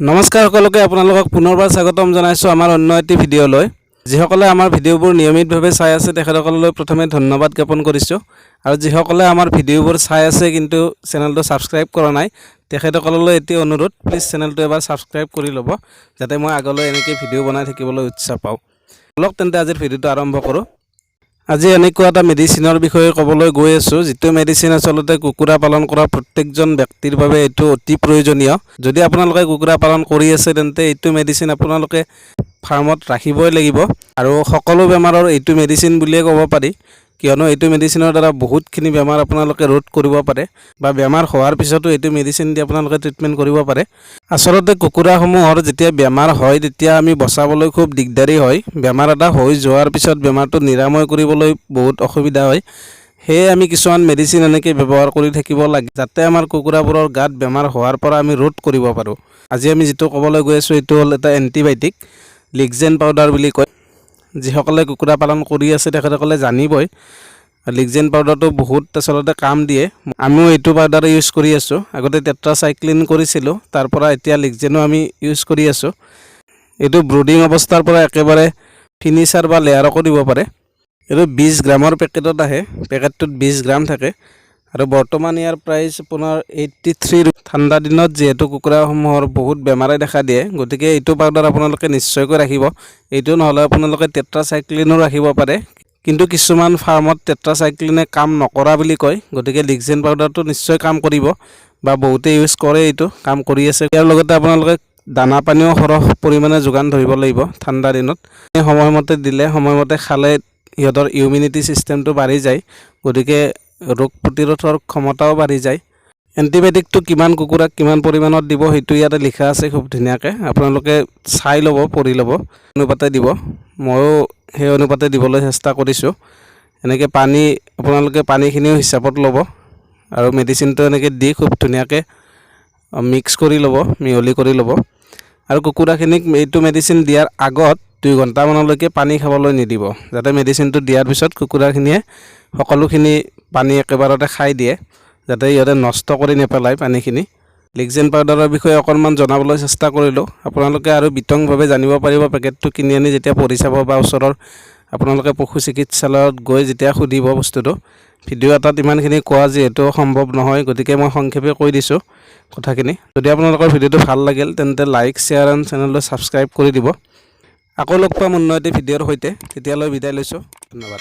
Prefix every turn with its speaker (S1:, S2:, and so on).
S1: নমস্কাৰ সকলোকে আপোনালোকক পুনৰবাৰ স্বাগতম জনাইছো আমাৰ অন্য এটি ভিডিঅ'লৈ যিসকলে আমাৰ ভিডিঅ'বোৰ নিয়মিতভাৱে চাই আছে তেখেতসকললৈ প্ৰথমে ধন্যবাদ জ্ঞাপন কৰিছো আৰু যিসকলে আমাৰ ভিডিঅ'বোৰ চাই আছে কিন্তু চেনেলটো সাবস্ক্ৰাইব কৰা নাই তেখেতসকললৈ এটি অনুৰোধ প্লিজ চেনেলটো এবাৰ সাবস্ক্ৰাইব কৰি ল'ব যাতে মই আগলৈ এনেকৈ ভিডিঅ' বনাই থাকিবলৈ উৎসাহ পাওঁ লওক তেন্তে আজিৰ ভিডিঅ'টো আৰম্ভ কৰোঁ আজি এনেকুৱা এটা মেডিচিনৰ বিষয়ে ক'বলৈ গৈ আছো যেটো মেডিচিন আসলতে কুকুৰা পালন কৰা প্ৰত্যেকজন ব্যক্তিৰ বাবে এটো অতি প্ৰয়োজনীয় যদি আপোনালোকে কুকুৰা পালন কৰি আছে তেন্তে এটো মেডিচিন আপোনালোকে ফাৰ্মত ৰাখিবই লাগিব আৰু সকলো বেমাৰৰ এটো মেডিচিন বুলিয়ে ক'ব পাৰি কিয়নো এটো মেডিচিনৰ দ্বাৰা বহুতখিনি বেমাৰ আপোনালোকে ৰোধ কৰিব পাৰে বা বেমাৰ হোৱাৰ পিছতো এটো মেডিচিন দি আপোনালোকে ট্ৰিটমেন্ট কৰিব পাৰে আসলতে কুকুৰাসমূহৰ যেতিয়া বেমাৰ হয় তেতিয়া আমি বচাবলৈ খুব দিগদাৰি হয় বেমাৰ এটা হৈ যোৱাৰ পিছত বেমাৰটো নিৰাময় কৰিবলৈ বহুত অসুবিধা হয় হে আমি কিছুমান মেডিচিন এনেকৈ ব্যৱহাৰ কৰি থাকিব লাগে যাতে আমাৰ কুকুৰাবোৰৰ গাত বেমাৰ হোৱাৰ পৰা আমি ৰোধ কৰিব পাৰো আজি আমি যেটো ক'বলৈ গৈ আছো এটো হ'ল এটা এন্টিবায়োটিক লিগজেন পাউডাৰ বুলি কয় যিসকলে কুকুৰা পালন কৰি আছে তেখেতসকলে জানিবই লিগজেন পাউডাৰটো বহুত আসলতে কাম দিয়ে আমিও এটো পাউডাৰ ইউজ কৰি আছো আগতে টেট্ৰাসাইক্লিন কৰিছিলো তাৰ পৰা এতিয়া লিগজেনো আমি ইউজ কৰি আছো এটো ব্ৰুডিং অৱস্থাৰ পৰা একেবাৰে ফিনিচাৰ বা লেয়াৰকো দিব পাৰে এটো 20 গ্ৰামৰ পেকেটত আহে পেকেটটোত 20 গ্ৰাম থাকে আৰু বৰ্তমান ইয়াৰ প্ৰাইস আপোনাৰ 83 ঠাণ্ডা দিনত যেহেতু কুকুৰাসমূহৰ বহুত বেমাৰে দেখা দিয়ে গতিকে এটো পাউডাৰ আপোনালোকে নিশ্চয়কৈ ৰাখিব এটো নহলে আপোনালোকে টেট্ৰাসাইক্লিনো ৰাখিব পাৰে কিন্তু কিছুমান ফাৰ্মত টেট্ৰাসাইক্লিনে কাম নকৰা বুলি কয় গতিকে লিগজেন পাউডাৰটো নিশ্চয় কাম কৰিব বা বহুতে ইউজ কৰে এটো কাম কৰি আছে ইয়াৰ লগতে আপোনালোকে দানা পানীও সৰহ পৰিমাণে যোগান ধৰিব লাগিব ঠাণ্ডা দিনত সময়মতে দিলে সময়মতে খালে ইহঁতৰ ইমিউনিটি সিস্টেমটো বাঢ়ি যায় গতিকে ৰোগ প্ৰতিৰোধৰ ক্ষমতাও বাঢ়ি যায় এন্টিবায়োটিকটো কিমান কুকুৰাক কিমান পৰিমাণত দিব হেতু ইয়াতে লিখা আছে খুব ধুনীয়াকে আপোনালোকে চাই ল'ব পঢ়ি ল'ব অনুপাতে দিব ময়ো সেই অনুপাতে দিবলৈ চেষ্টা কৰিছো এনেকৈ পানী আপোনালোকে পানীখিনিও হিচাপত ল'ব আৰু মেডিচিনটো এনেকৈ দি খুব ধুনীয়াকে মিক্স কৰি ল'ব মিহলি কৰি ল'ব আৰু কুকুৰাখিনিক এইটো মেডিচিন দিয়াৰ আগত 2 ঘণ্টা মানলৈকে পানী খাবলৈ নিদিব যাতে মেডিচিনটো দিয়াৰ পিছত কুকুৰাখিনিয়ে সকলোখিনি পানী একেবাৰতে খাই দিয়ে যাতে ইহঁতে নষ্ট কৰি নেপেলায় পানীখিনি লিগজেন পাউডাৰৰ বিষয়ে অকণমান জনাবলৈ চেষ্টা কৰিলো আপোনালোকে আৰু বিতংভাৱে জানিব পাৰিব পেকেটটো কিনি আনি যেতিয়া পঢ়ি চাব বা ওচৰৰ আপোনালোকে পশু চিকিৎসালয়ত গৈ যেতিয়া সুধিব বস্তুটো ভিডিঅ' এটাত ইমানখিনি কোৱা যিহেতু সম্ভৱ নহয় গতিকে মই সংক্ষেপে কৈ দিছো কথাখিনি যদি আপোনালোকৰ ভিডিঅ'টো ভাল লাগিল তেন্তে লাইক শেয়াৰ আৰু চেনেলটো সাবস্ক্ৰাইব কৰি দিব আকৌ লগ পাম অন্য এটি ভিডিঅ'ৰ সৈতে তেতিয়ালৈ বিদায় লৈছো ধন্যবাদ